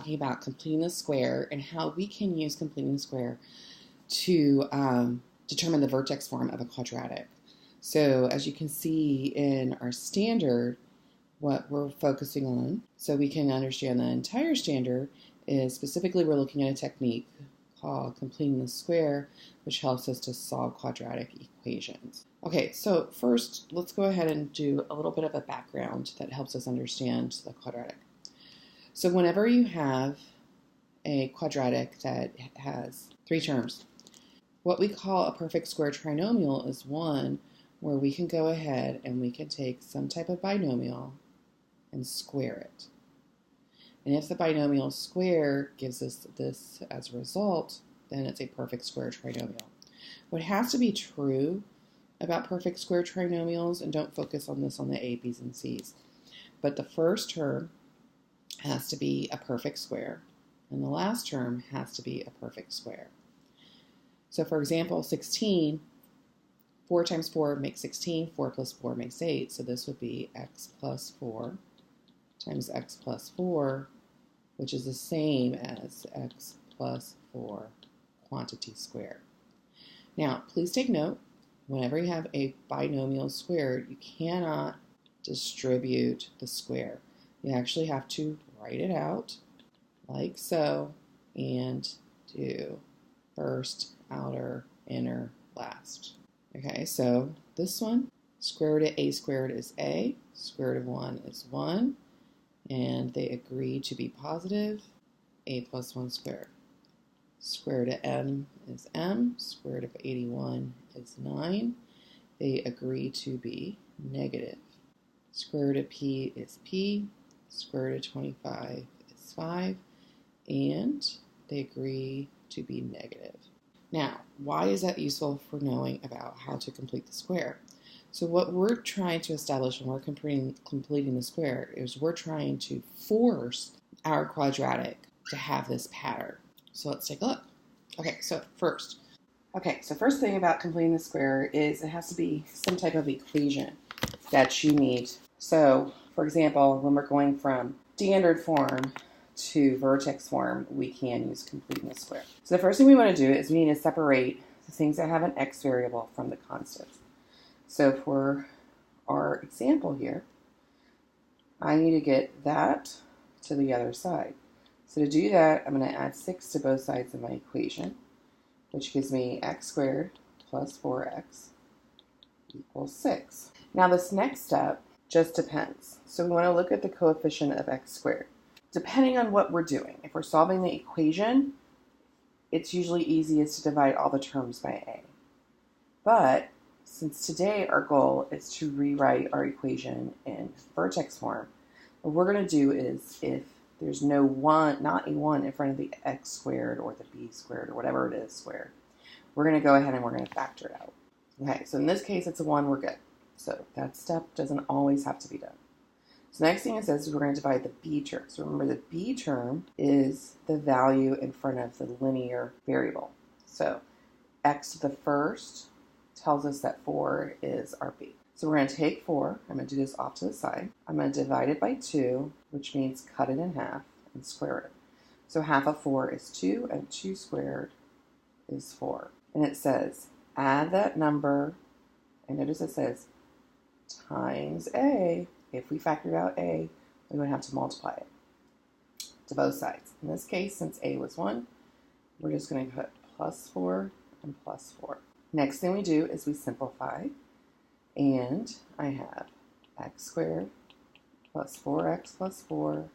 talking about completing the square and how we can use completing the square to determine the vertex form of a quadratic. So as you can see in our standard, what we're focusing on, so we can understand the entire standard, is specifically we're looking at a technique called completing the square, which helps us to solve quadratic equations. Okay, so first let's go ahead and do a little bit of a background that helps us understand the quadratic. So whenever you have a quadratic that has three terms, what we call a perfect square trinomial is one where we can go ahead and we can take some type of binomial and square it. And if the binomial square gives us this as a result, then it's a perfect square trinomial. What has to be true about perfect square trinomials, and don't focus on this on the A, B's, and C's, but the first term has to be a perfect square, and the last term has to be a perfect square. So for example, 16, 4 times 4 makes 16, 4 plus 4 makes 8, so this would be x plus 4 times x plus 4, which is the same as x plus 4 quantity squared. Now, please take note, whenever you have a binomial squared, you cannot distribute the square. You actually have to write it out like so and do first, outer, inner, last. Okay, so this one, square root of a squared is a, square root of 1 is 1, and they agree to be positive, a plus 1 squared. Square root of m is m, square root of 81 is 9. They agree to be negative. Square root of p is p, square root of 25 is 5, and they agree to be negative. Now, why is that useful for knowing about how to complete the square? So what we're trying to establish when we're completing the square is we're trying to force our quadratic to have this pattern. So let's take a look. Okay, so first thing about completing the square is it has to be some type of equation that you need. So, for example, when we're going from standard form to vertex form, we can use completing the square. So the first thing we want to do is we need to separate the things that have an x variable from the constants. So for our example here, I need to get that to the other side. So to do that, I'm going to add 6 to both sides of my equation, which gives me x squared plus 4x equals 6. Now this next step just depends. So we want to look at the coefficient of x squared. Depending on what we're doing, if we're solving the equation, it's usually easiest to divide all the terms by a. But since today our goal is to rewrite our equation in vertex form, what we're going to do is if there's not a 1 in front of the x squared or the b squared or whatever it is squared, we're going to go ahead and we're going to factor it out. Okay, so in this case it's a 1, we're good. So that step doesn't always have to be done. So the next thing it says is we're going to divide the b term. So remember the b term is the value in front of the linear variable. So x to the first tells us that 4 is our b. So we're going to take 4, I'm going to do this off to the side. I'm going to divide it by 2, which means cut it in half and square it. So half of 4 is 2, and 2 squared is 4. And it says add that number, and notice it says times a. If we factored out a, we're going to have to multiply it to both sides. In this case, since a was 1, we're just going to put plus 4 and plus 4. Next thing we do is we simplify, and I have x squared plus 4x plus 4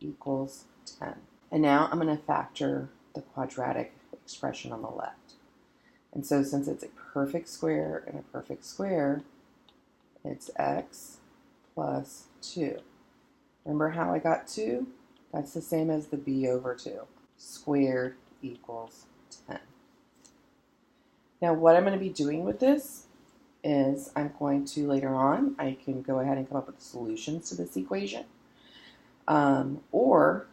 equals 10. And now I'm going to factor the quadratic expression on the left. And so since it's a perfect square and a perfect square, it's x plus 2. Remember how I got 2? That's the same as the b over 2. Squared equals 10. Now what I'm going to be doing with this is I'm going to later on, I can go ahead and come up with solutions to this equation. Or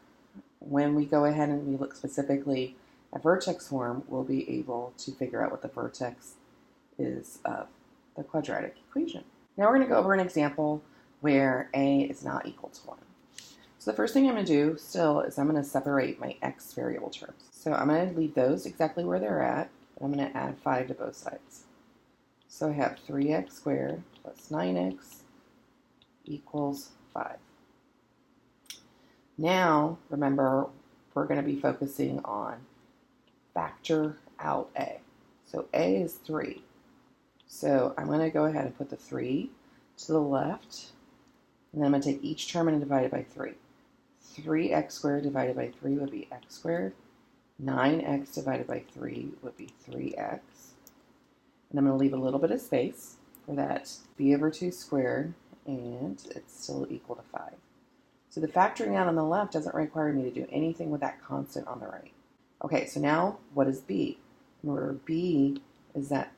when we go ahead and we look specifically at vertex form, we'll be able to figure out what the vertex is of the quadratic equation. Now we're going to go over an example where a is not equal to 1. So So the first thing I'm going to do still is I'm going to separate my x variable terms. So I'm going to leave those exactly where they're at, but I'm going to add 5 to both sides. So I have 3x squared plus 9x equals 5. Now, remember, we're going to be focusing on factor out a. So a is 3. So I'm going to go ahead and put the 3 to the left, and then I'm going to take each term and divide it by 3. 3x squared divided by 3 would be x squared. 9x divided by 3 would be 3x. And I'm going to leave a little bit of space for that b over 2 squared, and it's still equal to 5. So the factoring out on the left doesn't require me to do anything with that constant on the right. Okay, so now what is b? Remember, b is that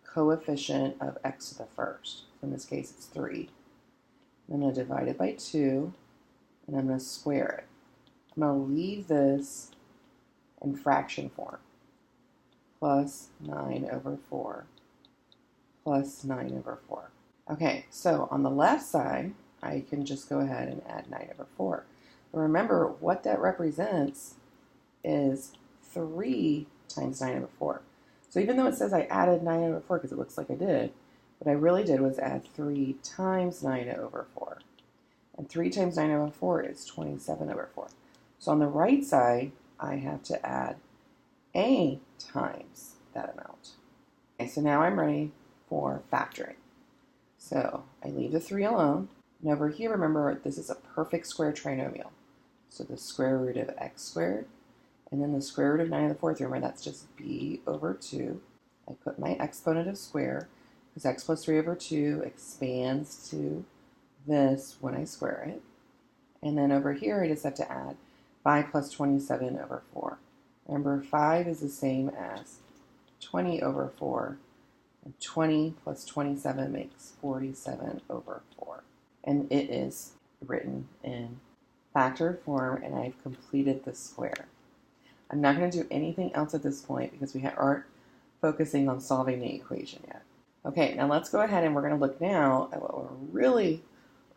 coefficient of x to the first. So in this case, it's 3. I'm going to divide it by 2, and I'm going to square it. I'm going to leave this in fraction form. Plus 9 over 4 plus 9 over 4. Okay, so on the left side, I can just go ahead and add 9 over 4. But remember, what that represents is 3 times 9 over 4. So even though it says I added 9 over 4 because it looks like I did, what I really did was add 3 times 9 over 4. And 3 times 9 over 4 is 27 over 4. So on the right side, I have to add a times that amount. Okay, so now I'm ready for factoring. So I leave the 3 alone. And over here, remember, this is a perfect square trinomial. So the square root of x squared, and then the square root of 9 to the 4th, remember, that's just b over 2. I put my exponent of square, because x plus 3 over 2 expands to this when I square it. And then over here, I just have to add 5 plus 27 over 4. Remember, 5 is the same as 20 over 4, and 20 plus 27 makes 47 over 4. And it is written in factored form, and I've completed the square. I'm not going to do anything else at this point because we aren't focusing on solving the equation yet. Okay, now let's go ahead and we're going to look now at what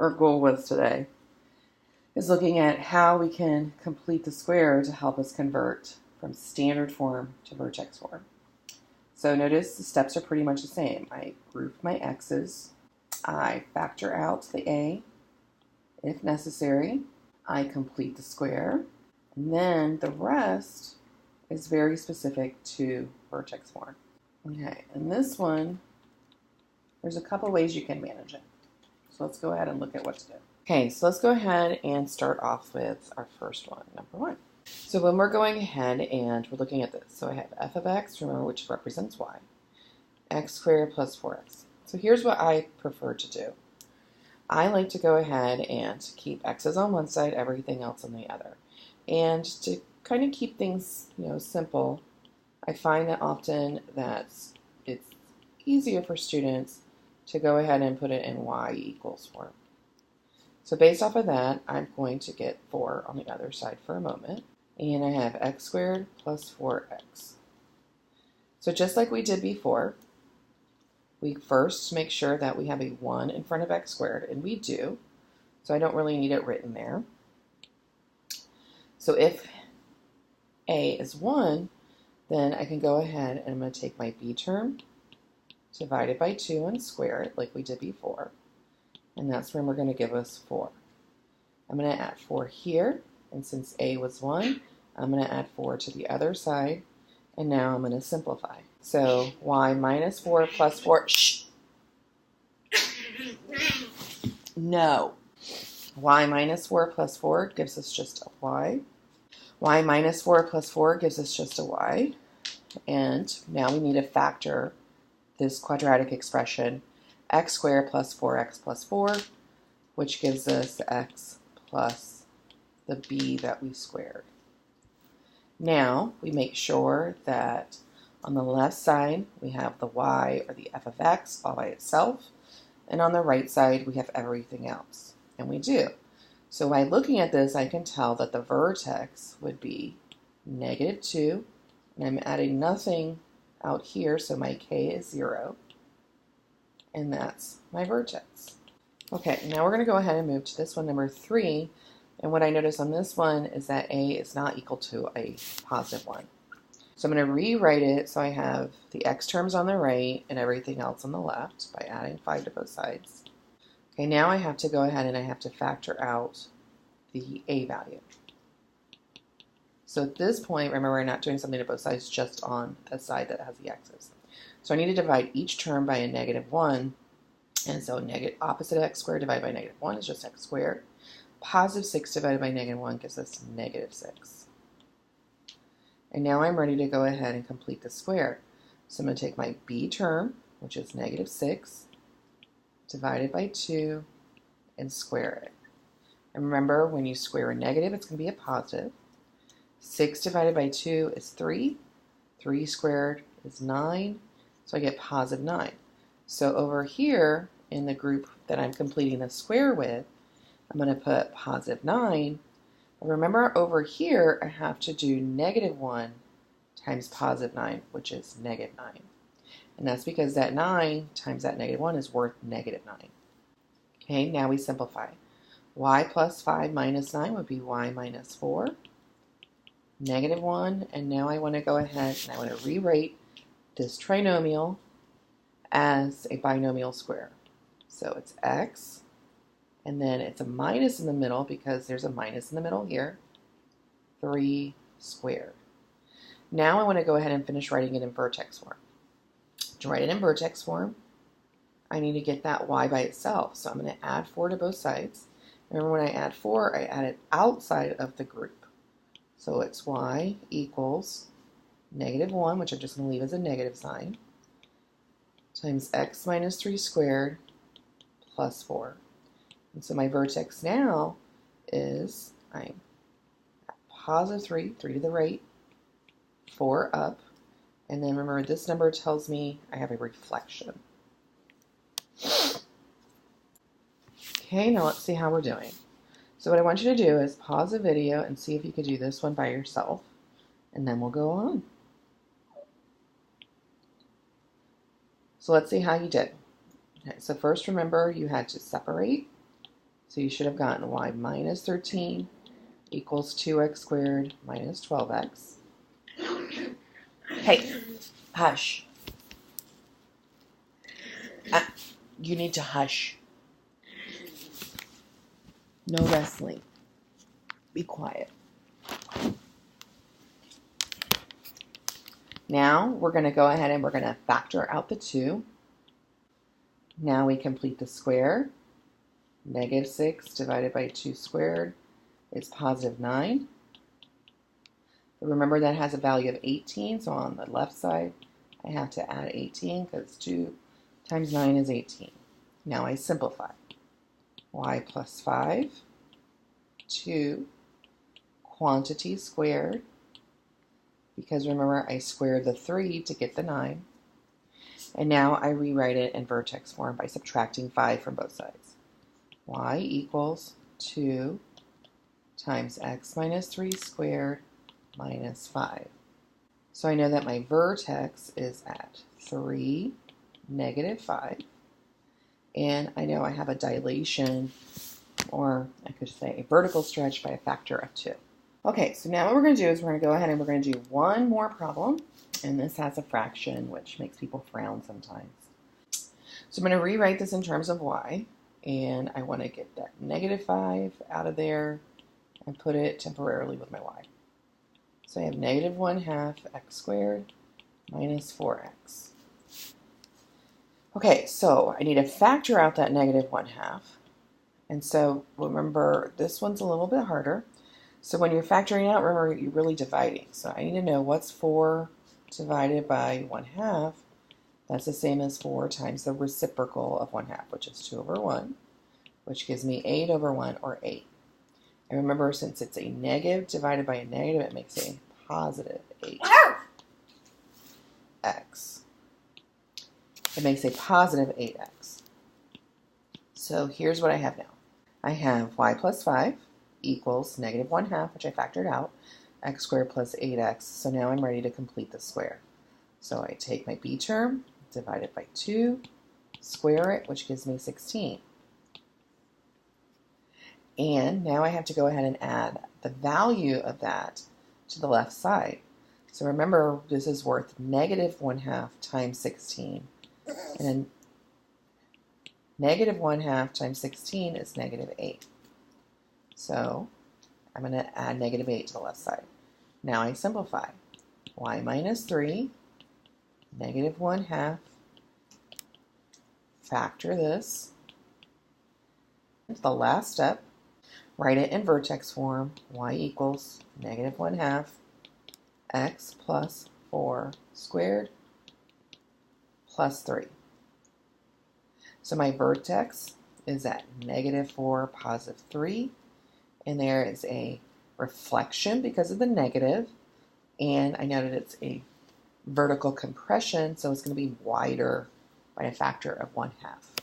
our goal was today, is looking at how we can complete the square to help us convert from standard form to vertex form. So notice the steps are pretty much the same. I group my x's, I factor out the a if necessary, I complete the square, and then the rest is very specific to vertex form. Okay, and this one, there's a couple ways you can manage it. So let's go ahead and look at what to do. Okay, so let's go ahead and start off with our first one, number 1. So when we're going ahead and we're looking at this, so I have f of x, remember, which represents y, x squared plus 4x. So here's what I prefer to do. I like to go ahead and keep x's on one side, everything else on the other. And to kind of keep things, simple, I find that often that it's easier for students to go ahead and put it in y equals form. So based off of that, I'm going to get 4 on the other side for a moment. And I have x squared plus 4x. So just like we did before, we first make sure that we have a 1 in front of x squared, and we do. So I don't really need it written there. So if a is 1, then I can go ahead and I'm going to take my b term, divide it by 2, and square it like we did before. And that's when we're going to give us 4. I'm going to add 4 here, and since a was 1, I'm going to add 4 to the other side, and now I'm going to simplify. So y minus 4 plus 4, no. Y minus 4 plus 4 gives us just a y. Y minus 4 plus 4 gives us just a y. And now we need to factor this quadratic expression, x squared plus 4x plus 4, which gives us x plus the b that we squared. Now we make sure that on the left side we have the y, or the f of x, all by itself, and on the right side we have everything else, and we do. So by looking at this, I can tell that the vertex would be -2, and I'm adding nothing out here, so my k is 0, and that's my vertex. Okay, now we're going to go ahead and move to this one, number 3, And what I notice on this one is that a is not equal to a positive 1. So I'm going to rewrite it so I have the x terms on the right and everything else on the left by adding 5 to both sides. Okay, now I have to go ahead and I have to factor out the a value. So at this point, remember, I'm not doing something to both sides, just on the side that has the x's. So I need to divide each term by a -1. And so opposite of x squared divided by -1 is just x squared. Positive 6 divided by -1 gives us -6. And now I'm ready to go ahead and complete the square. So I'm going to take my b term, which is -6, divided by 2, and square it. And remember, when you square a negative, it's going to be a positive. 6 divided by 2 is 3. 3 squared is 9. So I get positive 9. So over here in the group that I'm completing the square with, I'm going to put positive 9. And remember, over here, I have to do -1 times positive 9, which is -9. And that's because that 9 times that -1 is worth -9. Okay, now we simplify. Y plus 5 minus 9 would be y minus 4. -1, and now I want to go ahead and I want to rewrite this trinomial as a binomial square. So it's x, and then it's a minus in the middle because there's a minus in the middle here, 3 squared. Now I want to go ahead and finish writing it in vertex form. To write it in vertex form, I need to get that y by itself. So I'm going to add 4 to both sides. Remember, when I add 4, I add it outside of the group. So it's y equals -1, which I'm just going to leave as a negative sign, times x minus 3 squared plus 4. And so my vertex now is I'm at positive 3 to the right, 4 up, and then remember, this number tells me I have a reflection. Okay, now let's see how we're doing. So what I want you to do is pause the video and see if you could do this one by yourself, and then we'll go on. So let's see how you did. Okay, so first remember you had to separate. So you should have gotten y minus 13 equals 2x squared minus 12x. Hey, hush. You need to hush. No wrestling. Be quiet. Now we're going to go ahead and we're going to factor out the 2. Now we complete the square. -6 divided by 2 squared is positive 9. But remember, that has a value of 18, so on the left side I have to add 18 because 2 times 9 is 18. Now I simplify. Y plus 5, 2, quantity squared, because remember I squared the 3 to get the 9, and now I rewrite it in vertex form by subtracting 5 from both sides. Y equals 2 times x minus 3 squared minus 5. So I know that my vertex is at 3, -5, and I know I have a dilation, or I could say a vertical stretch, by a factor of 2. Okay, so now what we're going to do is we're going to go ahead and we're going to do one more problem, and this has a fraction, which makes people frown sometimes. So I'm going to rewrite this in terms of y, and I want to get that -5 out of there and put it temporarily with my y. So I have -1/2 x squared minus 4x. Okay, so I need to factor out that -1/2. And so remember, this one's a little bit harder. So when you're factoring out, remember, you're really dividing. So I need to know what's 4 divided by 1/2. That's the same as 4 times the reciprocal of 1/2, which is 2 over 1, which gives me 8 over 1, or 8. And remember, since it's a negative divided by a negative, it makes a positive 8x. It makes a positive 8x. So here's what I have now. I have y plus 5 equals -1/2, which I factored out, x squared plus 8x. So now I'm ready to complete the square. So I take my b term, divide it by 2, square it, which gives me 16. And now I have to go ahead and add the value of that to the left side. So remember, this is worth negative 1/2 times 16. And negative 1/2 times 16 is negative 8. So I'm going to add negative 8 to the left side. Now I simplify. Y minus 3, negative 1/2, factor this. The last step, write it in vertex form. Y equals negative 1/2 x plus 4 squared plus 3. So my vertex is at negative 4, positive 3. And there is a reflection because of the negative. And I noted it's a vertical compression, so it's going to be wider by a factor of 1/2.